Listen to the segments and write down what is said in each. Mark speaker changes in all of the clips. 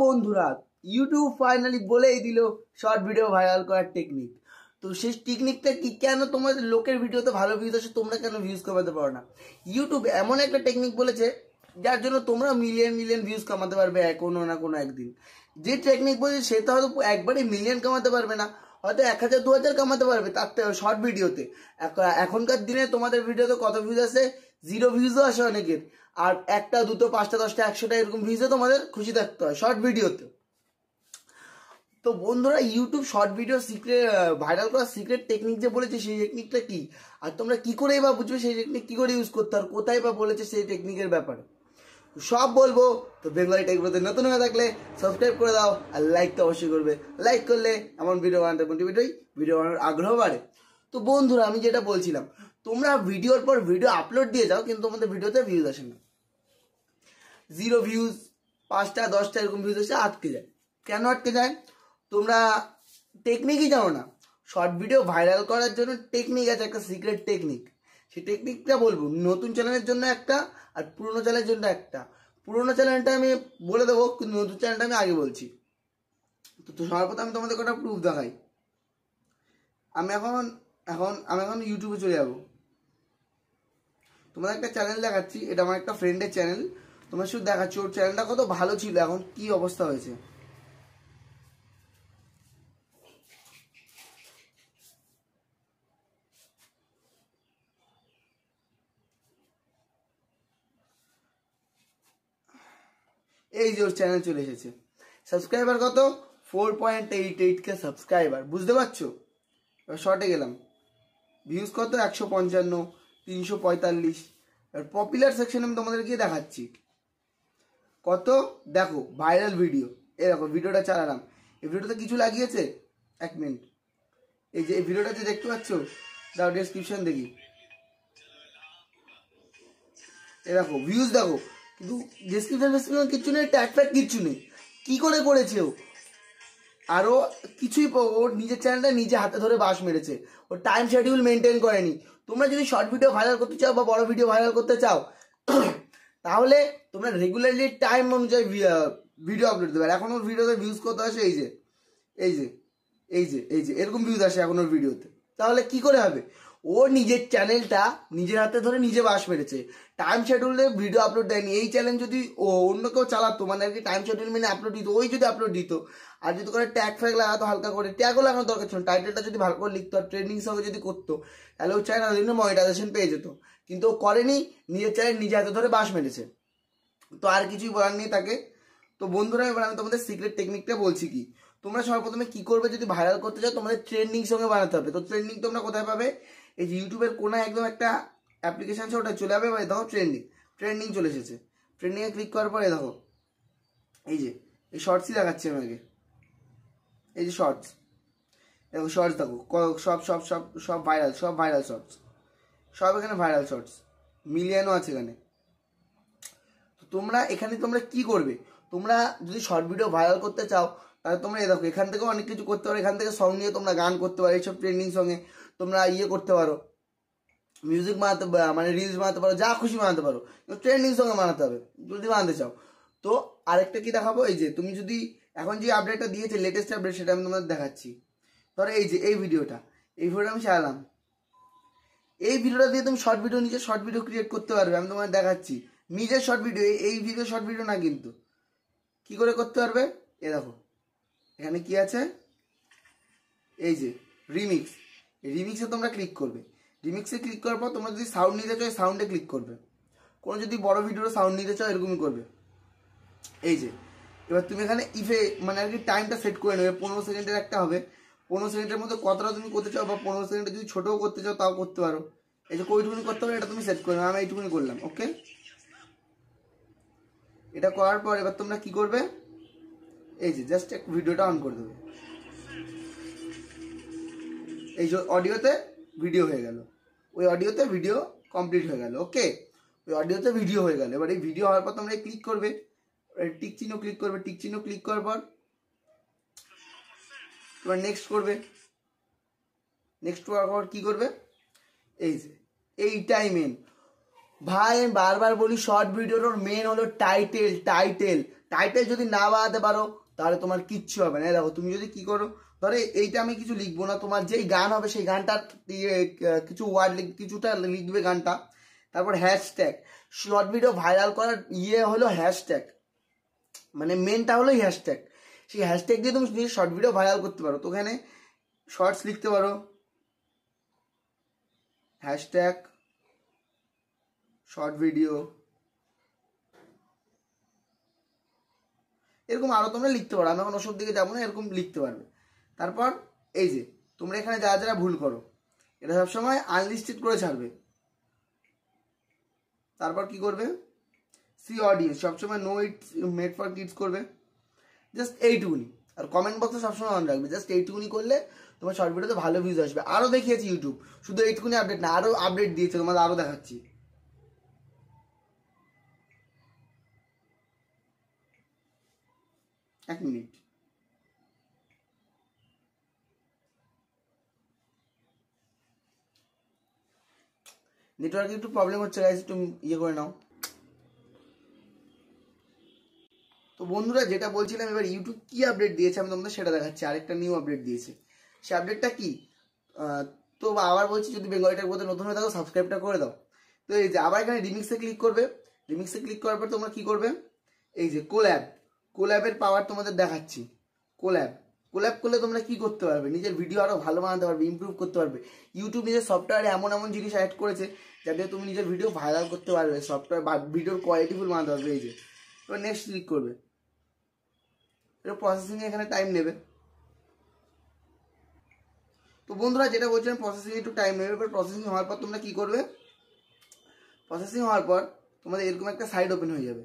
Speaker 1: বন্ধুরা, YouTube finally বলেই দিল শর্ট ভিডিও ভাইরাল করার টেকনিক। তো সেই টেকনিকটা কি, কেন তোমাদের লোকের ভিডিওতে ভালো ভিউজ আসে, তোমরা কেন ভিউজ কমাতে পারো না? ইউটিউব এমন একটা টেকনিক বলেছে যার জন্য তোমরা মিলিয়ন মিলিয়ন ভিউজ কামাতে পারবে কোনো না কোনো একদিন। যে টেকনিক বলছে সেটা হয়তো একবারে মিলিয়ন কামাতে পারবে না, হয়তো 1000 2000 কামাতে পারবে তার শর্ট ভিডিওতে। এখনকার দিনে তোমাদের ভিডিওতে কত ভিউজ আসে? 0 ভিউজও আসে অনেকের, আর 1টা 2টো 5টা 10টা 100টা এরকম ভিউজে তোমাদের খুশি থাকতে হয় শর্ট ভিডিওতে। তো বন্ধুরা, YouTube short video secret viral করার সিক্রেট টেকনিক যে বলেছে সেই টেকনিকটা কি, আর তোমরা কি করেই বা বুঝবে সেই টেকনিক কি করে ইউজ করতে হয়, কোথায় বা বলেছে সেই টেকনিকের ব্যাপারে সব বলবো। তো বেঙ্গলি টেক ব্রোতে নতুন হয়ে থাকলে সাবস্ক্রাইব করে দাও, আর লাইক তো অবশ্যই করবে। লাইক করলে আমার ভিডিও বানাতে ভিডিও বানানোর আগ্রহ বাড়ে। তো বন্ধুরা, আমি যেটা বলছিলাম, তোমরা ভিডিওর পর ভিডিও আপলোড দিয়ে যাও কিন্তু তোমাদের ভিডিওতে ভিউজ আসে না, 0 ভিউজ, 5টা 10টা এরকম ভিউজ আসে, আটকে যায়। কেন আটকে যায়? তোমরা টেকনিকই জানো না। শর্ট ভিডিও ভাইরাল করার জন্য টেকনিক আছে, একটা সিক্রেট টেকনিক। সেই টেকনিকটা বলবো নতুন চ্যানেলের জন্য একটা, আর পুরোনো চ্যানেলের জন্য একটা। পুরোনো চ্যানেলটা আমি বলে দেবো, কিন্তু নতুন চ্যানেলটা আমি আগে বলছি। তো সর্বপ্রথম আমি তোমাদের কটা প্রুফ দেখাই। আমি এখন ইউটিউবে চলে যাবো। তোমাদের একটা চ্যানেল দেখাচ্ছি, এটা আমার একটা ফ্রেন্ডের চ্যানেল। তোমরা শুধু দেখাচ্ছি ওর চ্যানেলটা কত ভালো ছিল, এখন কি অবস্থা হয়েছে। এই যে ওর চ্যানেল চলে এসেছে। সাবস্ক্রাইবার কত? 4.88K সাবস্ক্রাইবার, বুঝতে পারছো? এবার শর্টে গেলাম, ভিউজ কত? 155, 345। এবার পপুলার সেকশনে আমি তোমাদের গিয়ে দেখাচ্ছি কত। দেখো ভাইরাল ভিডিও, এই দেখো ভিডিওটা চালালাম। এই ভিডিওতে কিছু লাগিয়েছে? 1 মিনিট। এই যে এই ভিডিওটা যে দেখতে পাচ্ছ, দাও ডেসক্রিপশন দেখি। এই দেখো ভিউজ দেখো, কিন্তু ডেসক্রিপশন কিচ্ছু নেই, ট্যাগ ফ্যাগ কিচ্ছু নেই। কি করে করেছে ও? আরও কিছুই, ওর নিজের চ্যানেলটা নিজে হাতে ধরে বাস মেরেছে। ওর টাইম শিডিউল মেনটেন করেনি। তোমরা যদি শর্ট ভিডিও ভাইরাল করতে চাও বা বড় ভিডিও ভাইরাল করতে চাও, তাহলে তোমরা রেগুলারলি টাইম অনুযায়ী ভিডিও আপলোড দেবে। এখন ওর ভিডিওতে ভিউজ কত আসে? এই যে এই যে এই যে এই যে এরকম ভিউজ আসে এখন ওর ভিডিওতে। তাহলে কি করে হবে? ও নিজের চ্যানেলটা নিজের হাতে ধরে নিজে বাস মেরেছে, টাইম শিডিউলে ভিডিও আপলোড দেয়নি। এই চ্যানেল যদি ও অন্য কেউ চালাতো, মানে আর কি টাইম শিডিউল মেনে আপলোড দিত, ওই যদি আপলোড দিত, আর যদি করে ট্যাগ ফ্যাগ লাগাতো, হালকা করে ট্যাগও লাগানোর দরকার ছিল, টাইটেলটা যদি ভালো করে লিখতো আর ট্রেন্ডিং সঙ্গে যদি করতো, তাহলে ও চ্যানেল জন্য মনিটাইজেশন পেয়ে যেত। কিন্তু ও করেনি, নিজের চ্যানেল নিজে হাতে ধরে বাস মেরেছে। তো আর কিছুই বলার নেই তাকে। তো বন্ধুরা, এবার আমি তোমাদের সিক্রেট টেকনিকটা বলছি কি। তোমরা সর্বপ্রথমে কি করবে, যদি ভাইরাল করতে চাও তোমাদের ট্রেন্ডিং সঙ্গে বানাতে হবে। তো ট্রেন্ডিং তোমরা কোথায় পাবে? এই যে ইউটিউবের কোনায় একদম একটা অ্যাপ্লিকেশন আছে, ওটা চলে যাবে। দেখো ট্রেন্ডিং চলে এসেছে। ট্রেন্ডিংয়ে ক্লিক করার পরে দেখো এই যে এই শর্টসই দেখাচ্ছি আমাকে। এই যে শর্টস, দেখো শর্টস দেখো, সব ভাইরাল শর্টস, সব এখানে ভাইরাল শর্টস, মিলিয়নও আছে এখানে। তোমরা এখানে তোমরা কি করবে, তোমরা যদি শর্ট ভিডিও ভাইরাল করতে চাও, তাহলে তোমরা এই দেখো এখান থেকেও অনেক কিছু করতে পারো। এখান থেকে সং নিয়ে তোমরা গান করতে পারো, এইসব ট্রেন্ডিং সঙ্গে তোমরা করতে পারো, মিউজিক বানাতে, মানে রিলস বানাতে পারো, যা খুশি বানাতে পারো। কিন্তু ট্রেন্ডিং সঙ্গে বানাতে হবে যদি বানাতে চাও। তো আরেকটা কি দেখাবো, এই যে তুমি যদি এখন যে আপডেটটা দিয়েছে, লেটেস্ট আপডেট, সেটা আমি তোমাদের দেখাচ্ছি। ধরো এই যে এই ভিডিওটা আমি চালালাম। এই ভিডিওটা দিয়ে তুমি নিজের শর্ট ভিডিও ক্রিয়েট করতে পারবে। আমি তোমাদের দেখাচ্ছি নিজের শর্ট ভিডিও, এই ভিডিও শর্ট ভিডিও না, কিন্তু কি করে করতে পারবে। এ দেখো এখানে কি আছে, এই যে রিমিক্সে তোমরা ক্লিক করবে। রিমিক্সে ক্লিক করার পর তোমরা যদি সাউন্ড নিতে চাও, সাউন্ডে ক্লিক করবে। কোনো যদি বড় ভিডিওর সাউন্ড নিতে চাও, এরকমই করবে। এই যে এবার তুমি এখানে মানে আর কি টাইমটা সেট করে নেবে। 15 সেকেন্ডের একটা হবে। 15 সেকেন্ডের মধ্যে কতটা তুমি করতে চাও, বা 15 সেকেন্ডে যদি ছোটও করতে চাও তাও করতে পারো। এই যে কইটুকুনি করতে পারো, এটা তুমি সেট করে নেবে। আমি এইটুকুনি করলাম, ওকে। এটা করার পর এবার তোমরা কি করবে, এই যে জাস্ট এক ভিডিওটা অন করে দেবে। এই যে অডিওতে ভিডিও হয়ে গেল, ওই অডিওতে ভিডিও কমপ্লিট হয়ে গেল, ওকে। ওই অডিওতে ভিডিও হয়ে গেল। এবার এই ভিডিও হওয়ার পর তোমরা ক্লিক করবে, টিক চিহ্ন ক্লিক করবে। টিক চিহ্ন ক্লিক করার পর তোমরা নেক্সট করবে। নেক্সট করার পর কি করবে, এই যে এইটাই মেন। ভাই আমি বারবার বলি, শর্ট ভিডিওর মেন হলো টাইটেল। টাইটেল যদি না বানাতে পারো তাহলে তোমার কিচ্ছু হবে না। দেখো তুমি যদি কি করো, ধরো এইটা আমি কিছু লিখবো না, তোমার যেই গান হবে সেই গানটার কিছু ওয়ার্ড কিছুটা লিখবে গানটা, তারপর হ্যাশট্যাগ। শর্ট ভিডিও ভাইরাল করার হলো হ্যাশট্যাগ, মানে মেনটা হলো হ্যাশট্যাগ। সেই হ্যাশট্যাগ দিয়ে তুমি শর্ট ভিডিও ভাইরাল করতে পারো। তো ওখানে শর্টস লিখতে পারো, হ্যাশট্যাগ শর্ট ভিডিও, এরকম আরো তোমরা লিখতে পারো। আমি এখন ওসব দিকে যাবো না, এরকম লিখতে পারবে। তারপর এই যে তোমরা এখানে যারা যারা ভুল করো এটা সবসময় আনলিস্টেড করে ছাড়বে। তারপর কি করবে, সি অডিয়েন্স সবসময় no it's made for kids করবে, জাস্ট এইটুকুনি। আর কমেন্ট বক্সে সবসময় অন রাখবে, জাস্ট এইটুকুনি করলে তোমার শর্ট ভিডিওতে ভালো ভিউজ আসবে। আরও দেখিয়েছি ইউটিউব, শুধু এইটুকুনি আপডেট না, আরও আপডেট দিয়েছে, তোমাদের আরও দেখাচ্ছি। এক মিনিট, নেটওয়ার্কে একটু প্রবলেম হচ্ছে গাইস, একটু ইয়ে করে নাও। তো বন্ধুরা যেটা বলছিলাম, এবার ইউটিউব কি আপডেট দিয়েছে আমি তোমাদের সেটা দেখাচ্ছি। আরেকটা নিউ আপডেট দিয়েছে, সে আপডেটটা কি, তো আবার বলছি যদি বেঙ্গলিটার মধ্যে নতুন হয়ে থাকো সাবস্ক্রাইবটা করে দাও। তো এই যে আবার এখানে রিমিক্সে ক্লিক করবে, রিমিক্সে ক্লিক করার পর তোমরা কি করবে, এই যে কোল্যাবের পাওয়ার তোমাদের দেখাচ্ছি। কোল্যাব করলে তোমরা কি করতে পারবে, নিজের ভিডিও আরো ভালো বানাতে পারবে, ইমপ্রুভ করতে পারবে। ইউটিউব নিজের সফটওয়্যারে এমন এমন জিনিস অ্যাড করেছে যাতে তুমি নিজের ভিডিও ভাইরাল করতে পারবে, সফটওয়্যার বা ভিডিওর কোয়ালিটিফুল বানাতে পারবে। এই যে এবার নেক্সট ক্লিক করবে, এটা প্রসেসিং এখানে টাইম নেবে। তো বন্ধুরা যেটা বলছিলাম প্রসেসিং একটু টাইম নেবে। এবার প্রসেসিং হওয়ার পর তোমরা কি করবে, প্রসেসিং হওয়ার পর তোমাদের এরকম একটা সাইড ওপেন হয়ে যাবে।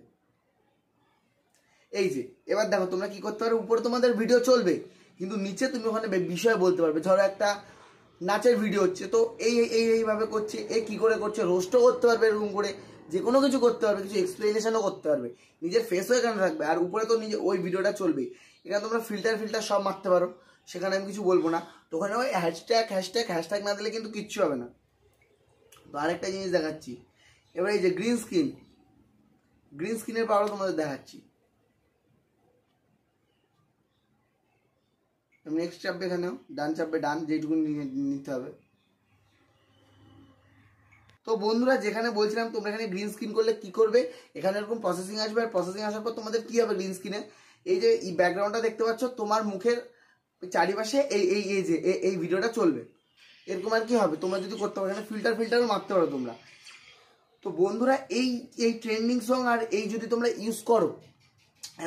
Speaker 1: এই যে এবার দেখো তোমরা কি করতে পারবে, উপরে তোমাদের ভিডিও চলবে কিন্তু নিচে তুমি ওখানে বিষয় বলতে পারবে। ধরো একটা নাচের ভিডিও হচ্ছে, তো এইভাবে করছে, কি করে করছে, রোস্টও করতে পারবে, এরকম করে যে কোনো কিছু করতে পারবে, কিছু এক্সপ্লেনেশনও করতে পারবে, নিজের ফেসও এখানে থাকবে। আর উপরে তো নিজে ওই ভিডিওটা চলবে, এখানে তোমরা ফিল্টার সব মারতে পারো, সেখানে আমি কিছু বলবো না। তো ওখানে ওই হ্যাশট্যাগ না দিলে কিন্তু কিচ্ছু হবে না। তো আরেকটা জিনিস দেখাচ্ছি, এবার এই যে গ্রিন স্ক্রিনের পাওয়ারও তোমাদের দেখাচ্ছি। নেক্সট চাপবে, এখানেও ডান চাপবে, ডান যেটুকু নিতে হবে। তো বন্ধুরা যেখানে বলছিলাম তোমরা এখানে গ্রিন স্ক্রিন করলে কি করবে, এখানে এরকম প্রসেসিং আসবে। আর প্রসেসিং আসার পর তোমাদের কি হবে, গ্রিন স্ক্রিনে এই যে এই ব্যাকগ্রাউন্ডটা দেখতে পাচ্ছ, তোমার মুখের চারিপাশে এই ভিডিওটা চলবে, এরকম আর কি হবে। তোমরা যদি করতে পারো, এখানে ফিল্টারও মারতে পারো তোমরা। তো বন্ধুরা এই ট্রেন্ডিং সং আর এই যদি তোমরা ইউজ করো,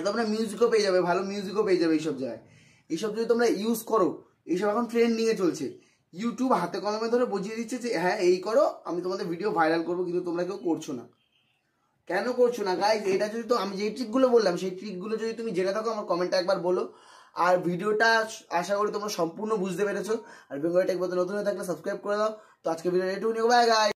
Speaker 1: তোমরা মিউজিকও পেয়ে যাবে, ভালো মিউজিকও পেয়ে যাবে এইসব জায়গায়। এইসব যদি তোমরা ইউজ করো, এইসব এখন ট্রেন্ডিংয়ে চলছে। ইউটিউব হাতে কলমে ধরে বুঝিয়ে দিচ্ছে যে হ্যাঁ এই করো, আমি তোমাদের ভিডিও ভাইরাল করবো, কিন্তু তোমরা কেউ করছো না। কেন করছো না গাইজ? এটা যদি তো আমি যেই ট্রিকগুলো বললাম সেই ট্রিকগুলো যদি তুমি জেনে থাকো আমার কমেন্টে একবার বলো। আর ভিডিওটা আশা করি তোমরা সম্পূর্ণ বুঝতে পেরেছো। আর বেঙ্গলি টেক বলতে নতুন হয়ে থাকলে সাবস্ক্রাইব করে দাও। তো আজকে ভিডিওটা এটুকুনি, বাই গাইজ।